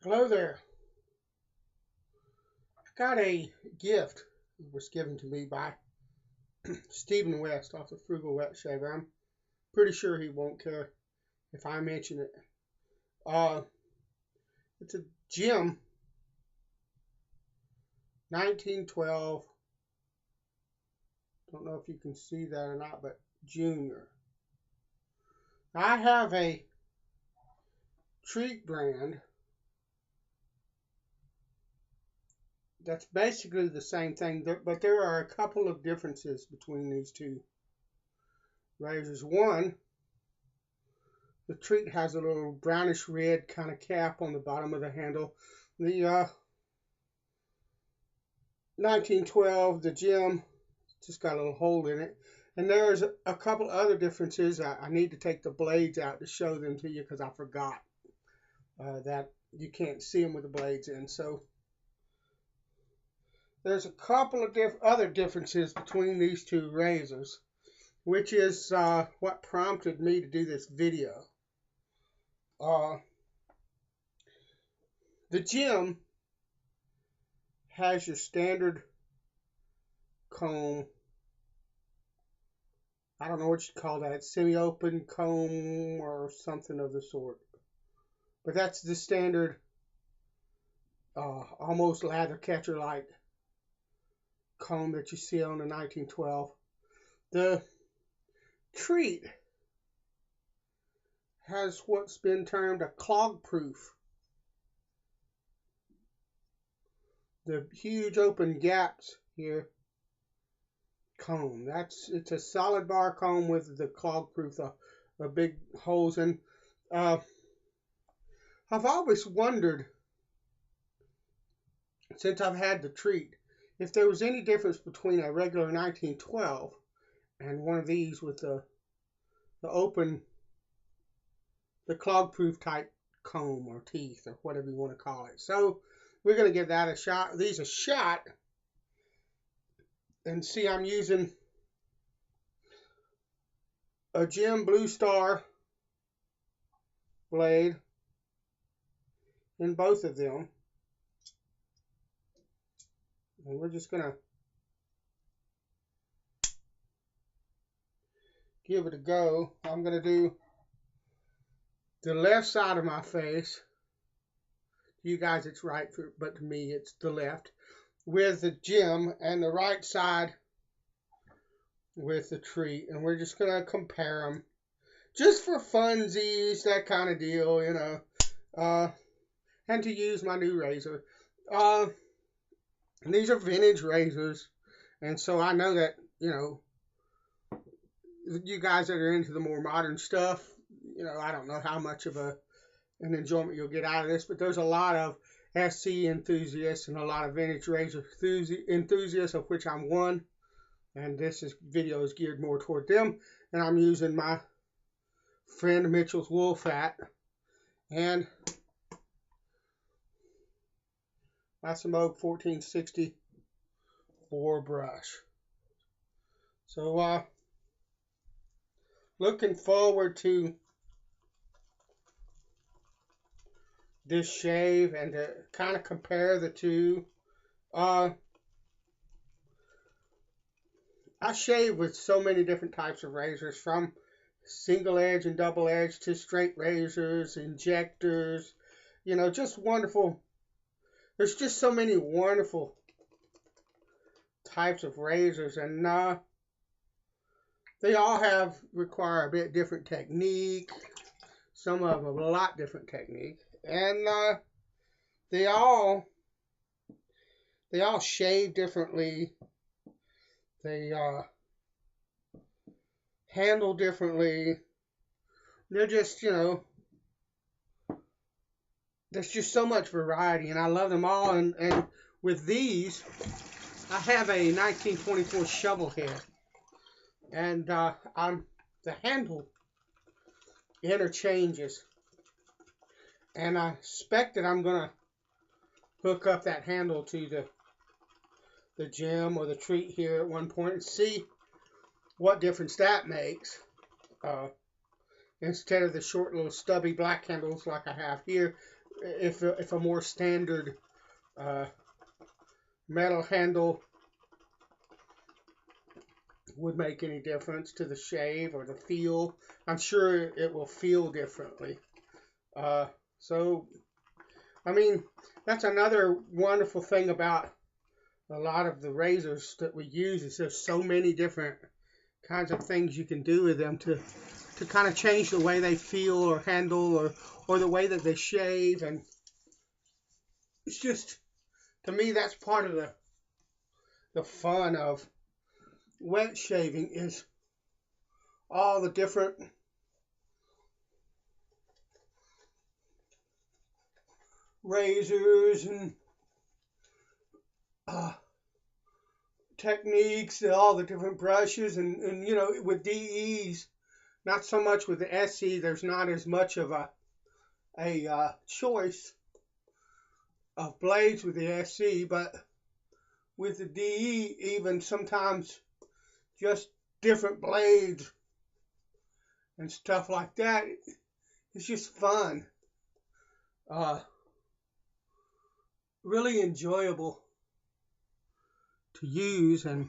Hello there. I got a gift that was given to me by Stephen West off the Frugal Wet Shaver. I'm pretty sure he won't care if I mention it. Uh, it's a GEM 1912. Don't know if you can see that or not, but Junior. I have a Treet brand that's basically the same thing, but there are a couple of differences between these two razors. One, the Treet has a little brownish red kind of cap on the bottom of the handle. The 1912, the GEM, just got a little hole in it. And there's a couple other differences. I need to take the blades out to show them to you because I forgot that you can't see them with the blades in. So there's a couple of other differences between these two razors, which is what prompted me to do this video. The GEM has your standard comb. I don't know what you call that, semi-open comb or something of the sort. But that's the standard, almost lather catcher-like comb that you see on the 1912. The Treet has what's been termed a clog-proof. The huge open gaps here comb. It's a solid bar comb with the clog-proof, the big holes in. I've always wondered, since I've had the Treet, if there was any difference between a regular 1912 and one of these with the open, the clog-proof type comb or teeth or whatever you want to call it. So we're going to give that a shot. These a shot. And see, I'm using a GEM Blue Star blade in both of them. And we're just going to give it a go. I'm going to do the left side of my face. To you guys, it's right, but to me, it's the left with the GEM, and the right side with the Treet. And we're just going to compare them just for funsies, that kind of deal, you know, and to use my new razor. These are vintage razors, and so I know that, you know, you guys that are into the more modern stuff, you know, I don't know how much of an enjoyment you'll get out of this, but there's a lot of SC enthusiasts and a lot of vintage razor enthusiasts, of which I'm one, and this video is geared more toward them. And I'm using my friend Mitchell's Wool Fat and my Semogue 1464 brush. So looking forward to this shave and to kind of compare the two. I shave with so many different types of razors, from single edge and double edge to straight razors, injectors, you know, just wonderful. There's just so many wonderful types of razors, and they all require a bit different technique. Some of them a lot different technique, and they all shave differently. They handle differently. They're just, you know, there's just so much variety, and I love them all. And with these, I have a 1924 shovel head, and the handle interchanges, and I expect that I'm gonna hook up that handle to the GEM or the Treet here at one point and see what difference that makes. Instead of the short little stubby black handles like I have here, if a more standard metal handle would make any difference to the shave or the feel. I'm sure it will feel differently. So, I mean, that's another wonderful thing about a lot of the razors that we use is there's so many different kinds of things you can do with them to kind of change the way they feel or handle or the way that they shave. And it's just, to me, that's part of the fun of wet shaving is all the different razors and techniques, all the different brushes, and you know, with DEs, not so much with the SE, there's not as much of a choice of blades with the SE, but with the DE, even sometimes just different blades and stuff like that, it's just fun. Really enjoyable to use and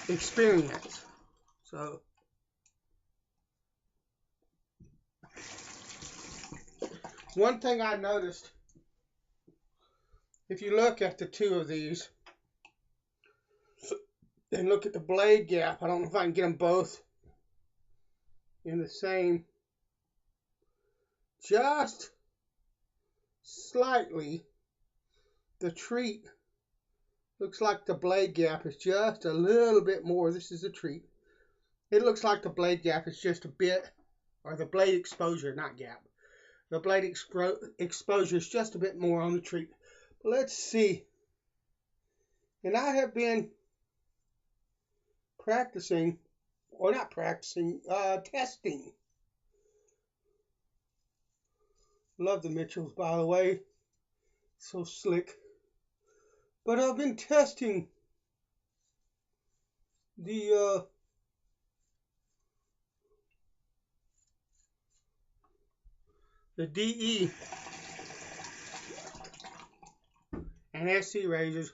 experience. So one thing I noticed, if you look at the two of these and look at the blade gap, I don't know if I can get them both in the same, just slightly, the Treet looks like the blade gap is just a little bit more. This is the Treet. It looks like the blade gap is just a bit, or the blade exposure, not gap. The blade exposure is just a bit more on the Treet. But let's see. And I have been practicing, or not practicing, testing. Love the Mitchells, by the way. So slick. But I've been testing the DE and SC razors.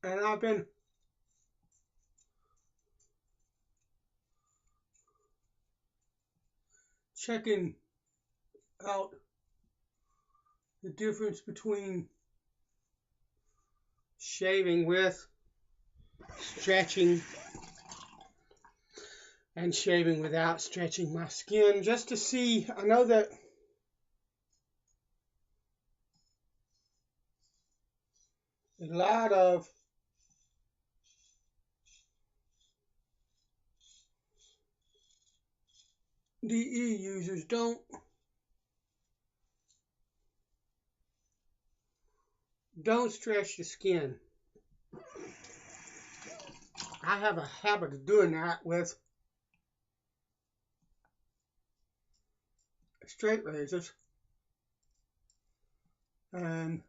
And I've been checking out the difference between shaving with, stretching, and shaving without stretching my skin, just to see. I know that a lot of DE users don't stretch the skin. I have a habit of doing that with straight razors, and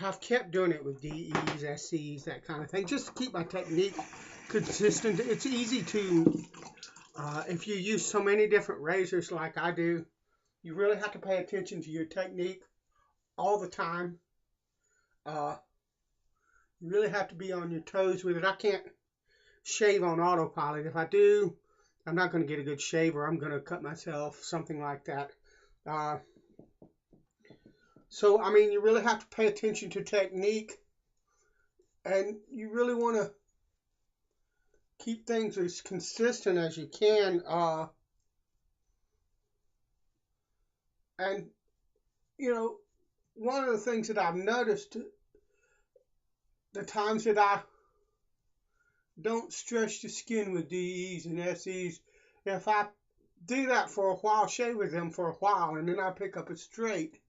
I've kept doing it with DEs, SCs, that kind of thing, just to keep my technique consistent. It's easy to, if you use so many different razors like I do, you really have to pay attention to your technique all the time. You really have to be on your toes with it. I can't shave on autopilot. If I do, I'm not going to get a good shave, or I'm going to cut myself, something like that. So, I mean, you really have to pay attention to technique, and you really want to keep things as consistent as you can. And, you know, one of the things that I've noticed, the times that I don't stretch the skin with DEs and SEs, if I do that for a while, shave with them for a while, and then I pick up a straight,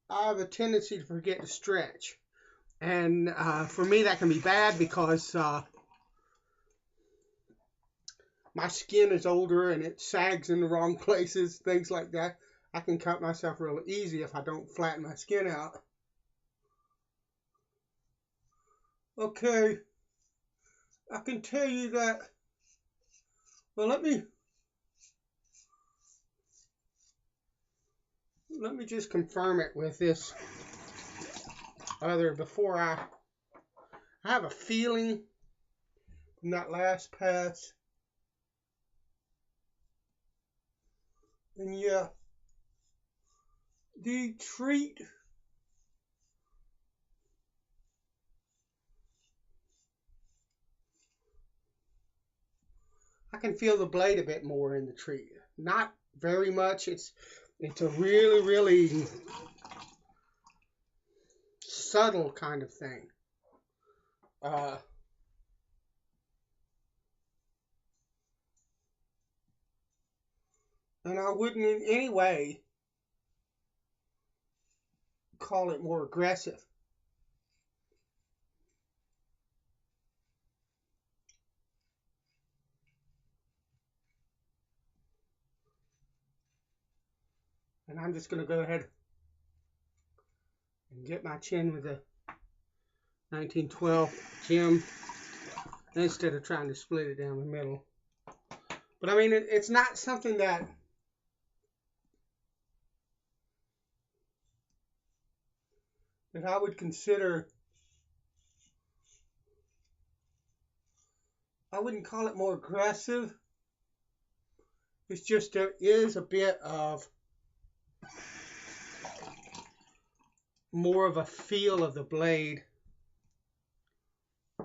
I have a tendency to forget to stretch. And for me, that can be bad because my skin is older and it sags in the wrong places, things like that. I can cut myself real easy if I don't flatten my skin out. Okay, I can tell you that. Well, let me just confirm it with this other before I have a feeling from that last pass. And yeah, the Treet I can feel the blade a bit more in the Treet. Not very much. It's a really, really subtle kind of thing. And I wouldn't in any way call it more aggressive. And I'm just going to go ahead and get my chin with the 1912 GEM instead of trying to split it down the middle. But I mean, it's not something that I would consider. I wouldn't call it more aggressive. It's just there is a bit of more of a feel of the blade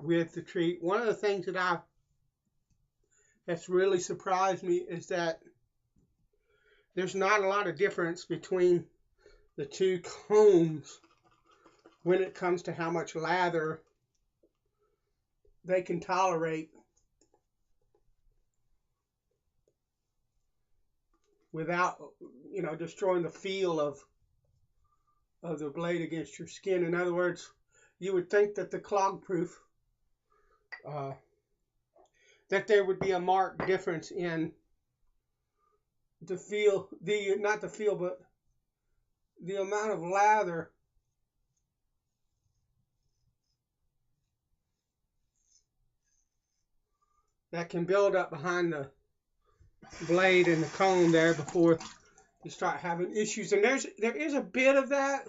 with the Treet. One of the things that's really surprised me is that there's not a lot of difference between the two combs when it comes to how much lather they can tolerate without, destroying the feel of the blade against your skin. In other words, you would think that the clog proof, that there would be a marked difference in the feel, not the feel, but the amount of lather that can build up behind the blade and the comb there before you start having issues. And there is a bit of that.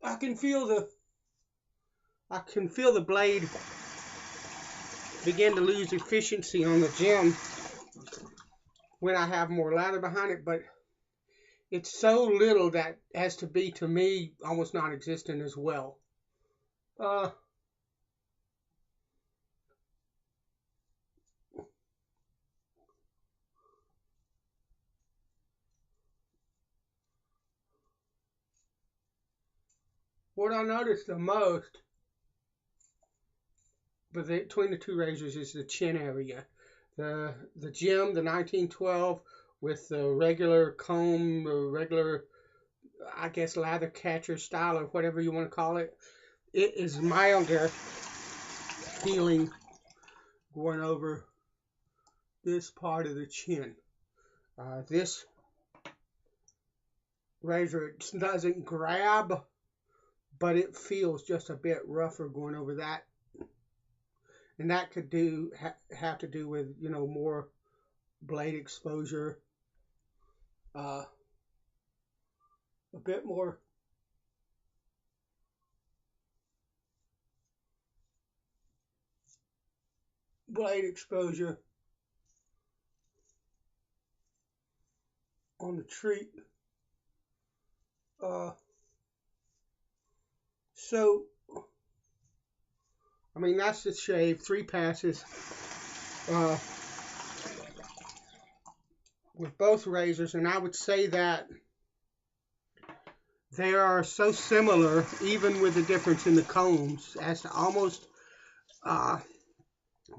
I can feel the blade begin to lose efficiency on the GEM when I have more lather behind it, but it's so little that has to be, to me, almost non-existent as well. What I noticed the most between the two razors is the chin area. The GEM, the 1912, with the regular comb, the regular, I guess, lather catcher style or whatever you want to call it, it is milder feeling going over this part of the chin. This razor doesn't grab, but it feels just a bit rougher going over that. And that could have to do with, more blade exposure, a bit more blade exposure on the Treet. So, I mean, that's the shave, 3 passes with both razors, and I would say that they are so similar, even with the difference in the combs, as to almost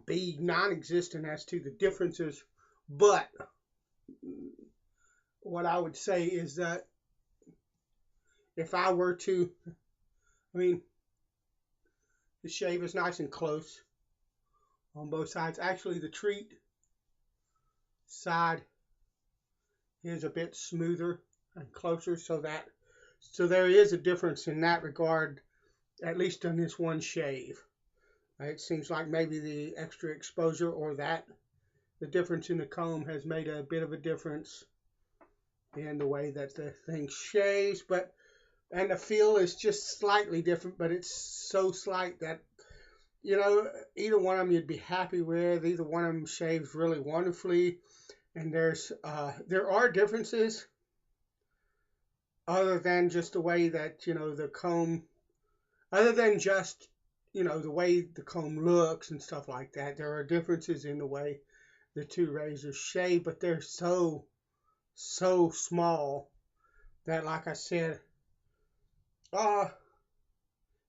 be non-existent as to the differences. But what I would say is that if I were to, the shave is nice and close on both sides. Actually, the Treet side is a bit smoother and closer, so there is a difference in that regard, at least on this one shave. It seems like maybe the extra exposure or the difference in the comb has made a bit of a difference in the way that the thing shaves, and the feel is just slightly different, but it's so slight that, either one of them you'd be happy with. Either one of them shaves really wonderfully, and there are differences other than just the way that, the comb, other than just, the way the comb looks and stuff like that. There are differences in the way the two razors shave, but they're so small that, like I said,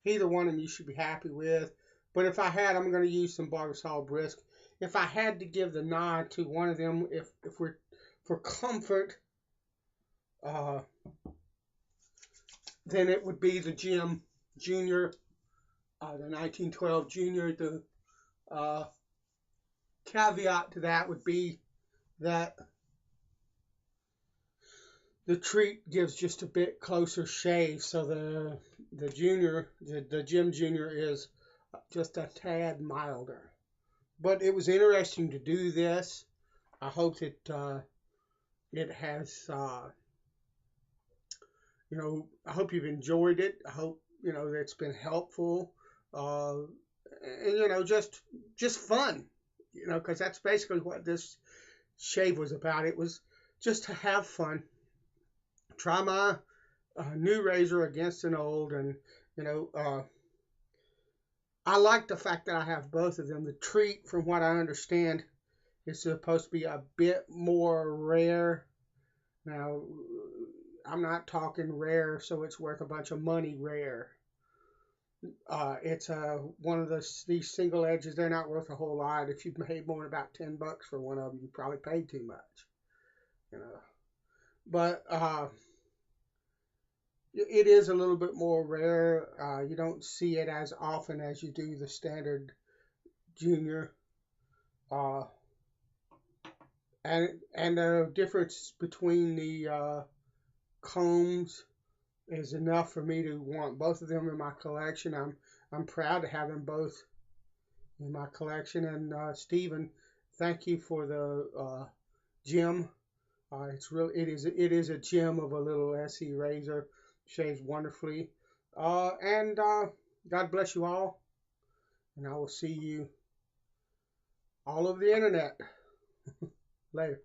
either one of them you should be happy with. But if I had, I'm going to use some Barbasol Brisk. If I had to give the nod to one of them, if we're for comfort, then it would be the GEM Junior, the 1912 Junior. The caveat to that would be that the Treet gives just a bit closer shave, so the Junior, the GEM Junior is just a tad milder. But it was interesting to do this. I hope that it has, I hope you've enjoyed it. I hope, that it's been helpful. And, just fun, because that's basically what this shave was about. It was just to have fun. Try my new razor against an old, and, I like the fact that I have both of them. The Treet, from what I understand, is supposed to be a bit more rare. Now, I'm not talking rare, so it's worth a bunch of money rare. It's one of these single edges. They're not worth a whole lot. If you've paid more than about $10 for one of them, you probably paid too much. But it is a little bit more rare. You don't see it as often as you do the standard Junior. And the difference between the combs is enough for me to want both of them in my collection. I'm proud to have them both in my collection. And Stephen, thank you for the GEM. It is a gem of a little SE razor. Shaves wonderfully. And God bless you all. And I will see you all over the internet. Later.